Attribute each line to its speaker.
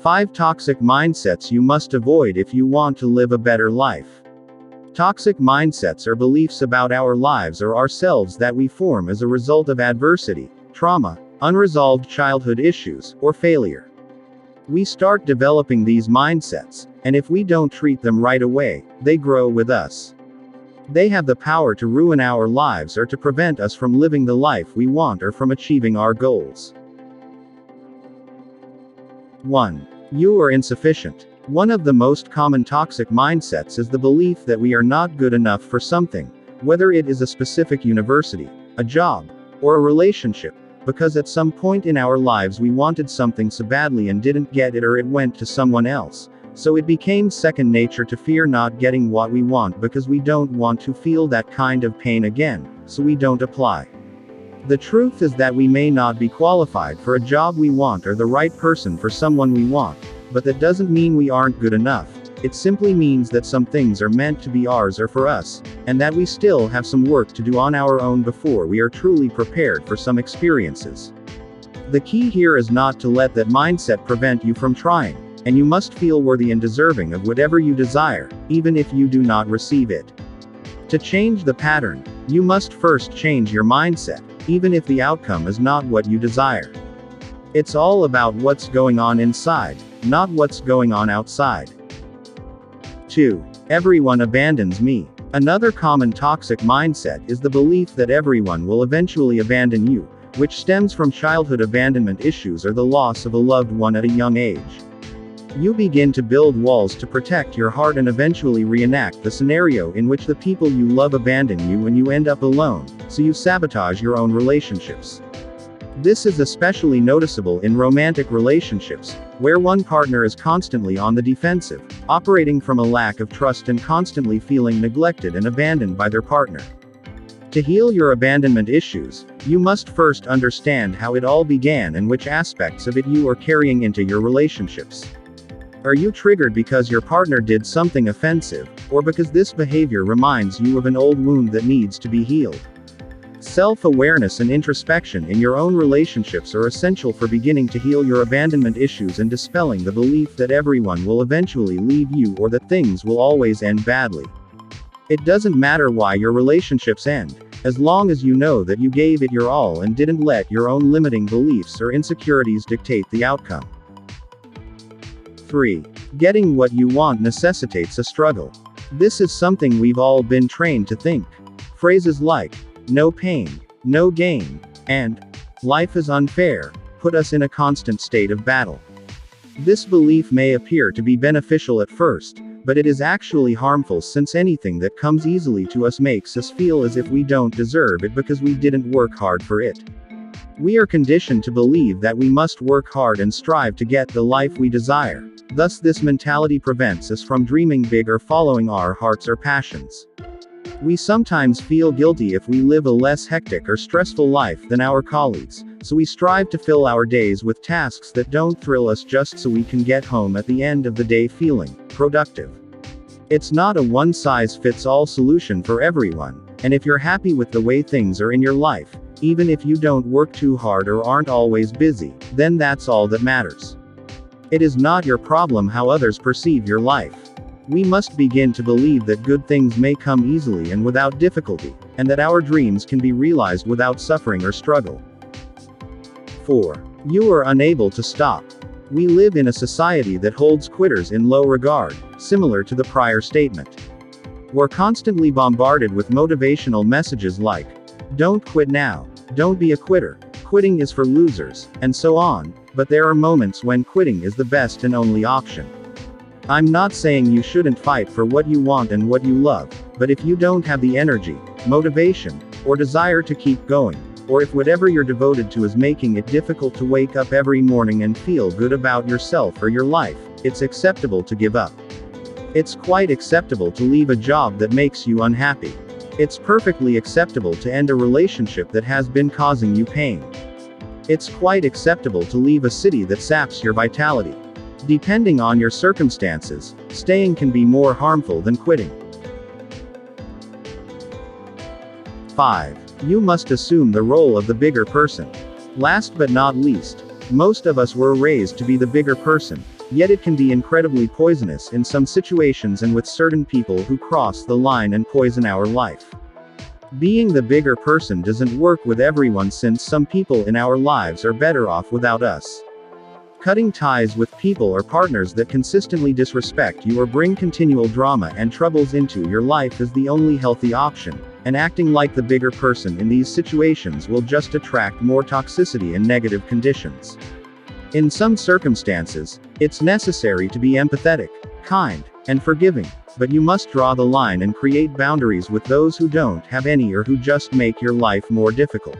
Speaker 1: 5 toxic mindsets you must avoid if you want to live a better life. Toxic mindsets are beliefs about our lives or ourselves that we form as a result of adversity, trauma, unresolved childhood issues, or failure. We start developing these mindsets, and if we don't treat them right away, they grow with us. They have the power to ruin our lives or to prevent us from living the life we want or from achieving our goals. 1. You are insufficient. One of the most common toxic mindsets is the belief that we are not good enough for something, whether it is a specific university, a job, or a relationship, because at some point in our lives we wanted something so badly and didn't get it, or it went to someone else. So it became second nature to fear not getting what we want because we don't want to feel that kind of pain again, so we don't apply. The truth is that we may not be qualified for a job we want or the right person for someone we want, but that doesn't mean we aren't good enough. It simply means that some things are meant to be ours or for us, and that we still have some work to do on our own before we are truly prepared for some experiences. The key here is not to let that mindset prevent you from trying, and you must feel worthy and deserving of whatever you desire, even if you do not receive it. To change the pattern, you must first change your mindset, even if the outcome is not what you desire. It's all about what's going on inside, not what's going on outside. 2. Everyone abandons me. Another common toxic mindset is the belief that everyone will eventually abandon you, which stems from childhood abandonment issues or the loss of a loved one at a young age. You begin to build walls to protect your heart and eventually reenact the scenario in which the people you love abandon you and you end up alone, so you sabotage your own relationships. This is especially noticeable in romantic relationships, where one partner is constantly on the defensive, operating from a lack of trust and constantly feeling neglected and abandoned by their partner. To heal your abandonment issues, you must first understand how it all began and which aspects of it you are carrying into your relationships. Are you triggered because your partner did something offensive, or because this behavior reminds you of an old wound that needs to be healed? Self-awareness and introspection in your own relationships are essential for beginning to heal your abandonment issues and dispelling the belief that everyone will eventually leave you or that things will always end badly. It doesn't matter why your relationships end, as long as you know that you gave it your all and didn't let your own limiting beliefs or insecurities dictate the outcome. 3. Getting what you want necessitates a struggle. This is something we've all been trained to think. Phrases like, no pain, no gain, and life is unfair, put us in a constant state of battle. This belief may appear to be beneficial at first, but it is actually harmful since anything that comes easily to us makes us feel as if we don't deserve it because we didn't work hard for it. We are conditioned to believe that we must work hard and strive to get the life we desire. Thus, this mentality prevents us from dreaming big or following our hearts or passions. We sometimes feel guilty if we live a less hectic or stressful life than our colleagues, so we strive to fill our days with tasks that don't thrill us just so we can get home at the end of the day feeling productive. It's not a one-size-fits-all solution for everyone, and if you're happy with the way things are in your life, even if you don't work too hard or aren't always busy, then that's all that matters. It is not your problem how others perceive your life. We must begin to believe that good things may come easily and without difficulty, and that our dreams can be realized without suffering or struggle. 4. You are unable to stop. We live in a society that holds quitters in low regard, similar to the prior statement. We're constantly bombarded with motivational messages like, don't quit now, don't be a quitter, quitting is for losers, and so on, but there are moments when quitting is the best and only option. I'm not saying you shouldn't fight for what you want and what you love, but if you don't have the energy, motivation, or desire to keep going, or if whatever you're devoted to is making it difficult to wake up every morning and feel good about yourself or your life, it's acceptable to give up. It's quite acceptable to leave a job that makes you unhappy. It's perfectly acceptable to end a relationship that has been causing you pain. It's quite acceptable to leave a city that saps your vitality. Depending on your circumstances, staying can be more harmful than quitting. 5. You must assume the role of the bigger person. Last but not least, most of us were raised to be the bigger person, Yet it can be incredibly poisonous in some situations and with certain people who cross the line and poison our life. Being the bigger person doesn't work with everyone since some people in our lives are better off without us. Cutting ties with people or partners that consistently disrespect you or bring continual drama and troubles into your life is the only healthy option, and acting like the bigger person in these situations will just attract more toxicity and negative conditions. In some circumstances, it's necessary to be empathetic, kind, and forgiving, but you must draw the line and create boundaries with those who don't have any or who just make your life more difficult.